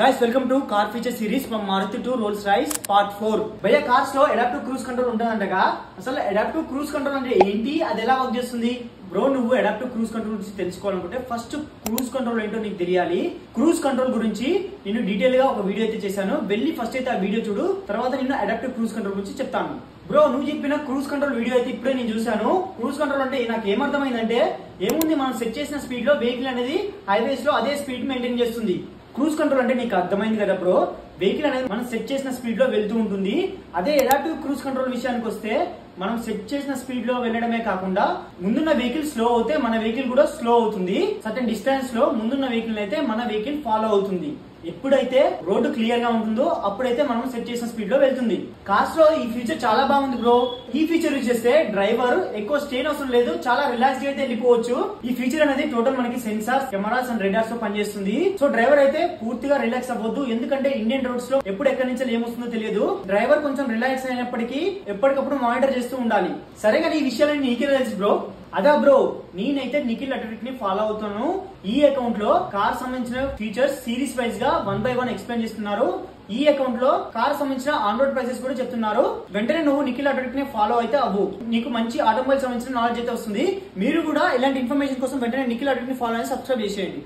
Guys, welcome to car feature series from Maruti to Rolls Royce part 4. భయ్యా cars లో adaptive cruise control ఉంటుందంటగా. అసలు adaptive cruise control అంటే ఏంటి, అది ఎలా వర్క్ చేస్తుంది? బ్రో, నువ్వు అడాప్టివ్ క్రూజ్ కంట్రోల్ గురించి తెలుసుకోవాలనుకుంటే ఫస్ట్ క్రూజ్ కంట్రోల్ ఏంటో నీకు తెలియాలి. క్రూజ్ కంట్రోల్ గురించి నేను డీటెయిల్ గా ఒక వీడియో అయితే చేశాను, వెళ్ళి ఫస్ట్ అయితే ఆ వీడియో చూడు, తర్వాత నేను అడాప్టివ్ క్రూజ్ కంట్రోల్ గురించి చెప్తాను. బ్రో, నువ్వు చెప్పిన క్రూజ్ కంట్రోల్ వీడియో అయితే ఇప్పుడే నేను చూసాను. క్రూజ్ కంట్రోల్ అంటే నాకు ఏమర్థమైందంటే, ఏముంది, మనం సెట్ చేసిన స్పీడ్ లో వెహికల్ అనేది హైవేస్ లో అదే స్పీడ్ మెయింటైన్ చేస్తుంది. క్రూజ్ కంట్రోల్ అంటే నీకు అర్థమైంది కదా బ్రో, వెహికల్ అనేది మనం సెట్ చేసిన స్పీడ్ లో వెళ్తూ ఉంటుంది. అదే అడాప్టివ్ క్రూజ్ కంట్రోల్ విషయానికి వస్తే, మనం సెట్ చేసిన స్పీడ్ లో వెళ్ళడమే కాకుండా ముందున్న వెహికల్ స్లో అవుతే మన వెహికల్ కూడా స్లో అవుతుంది. సర్టెన్ డిస్టెన్స్ లో ముందున్న వెహికల్ అయితే మన వెహికల్ ఫాలో అవుతుంది. ఎప్పుడైతే రోడ్డు క్లియర్ గా ఉంటుందో అప్పుడైతే మనం సెట్ చేసిన స్పీడ్ లో వెళ్తుంది. కార్స్ లో ఈ ఫీచర్ చాలా బాగుంది బ్రో. ఈ ఫీచర్ యూజ్ చేస్తే డ్రైవర్ ఎక్కువ స్ట్రెయిన్ అవసరం లేదు, చాలా రిలాక్స్ గా అయితే వెళ్ళిపోవచ్చు. ఈ ఫీచర్ అనేది టోటల్ మనకి సెన్సార్స్, కెమెరాస్ అండ్ రెడార్స్ తో పనిచేస్తుంది. సో డ్రైవర్ అయితే పూర్తిగా రిలాక్స్ అవ్వద్దు, ఎందుకంటే ఇండియన్ రోడ్స్ లో ఎప్పుడు ఎక్కడి నుంచి ఏమొస్తుందో తెలియదు. డ్రైవర్ కొంచెం రిలాక్స్ అయినప్పటికీ ఎప్పటికప్పుడు మానిటర్ చేస్తూ ఉండాలి. సరే, కానీ ఈ విషయాలు నీకే తెలుసు బ్రో. అదా బ్రో, నేనైతే నిఖిల్ అటరిక్ ని ఫాలో అవుతాను. ఈ అకౌంట్ లో కార్ సంబంధించిన ఫీచర్స్ సిరీస్ వైజ్ గా 1 by 1 ఎక్స్ప్లెయిన్ చేస్తున్నారు. ఈ అకౌంట్ లో కార్ సంబంధించిన ఆన్ రోడ్ ప్రైసెస్ కూడా చెప్తున్నారు. వెంటనే నువ్వు నిఖిల్ అటరిక్ ని ఫాలో అయితే అవ్వు, నీకు మంచి ఆటోమొబైల్ సంబంధించిన నాలెడ్జ్ అయితే వస్తుంది. మీరు కూడా ఇలాంటి ఇన్ఫర్మేషన్ కోసం వెంటనే నిఖిల్ అటరిక్ ని ఫాలో అని సబ్స్క్రైబ్ చేసేయండి.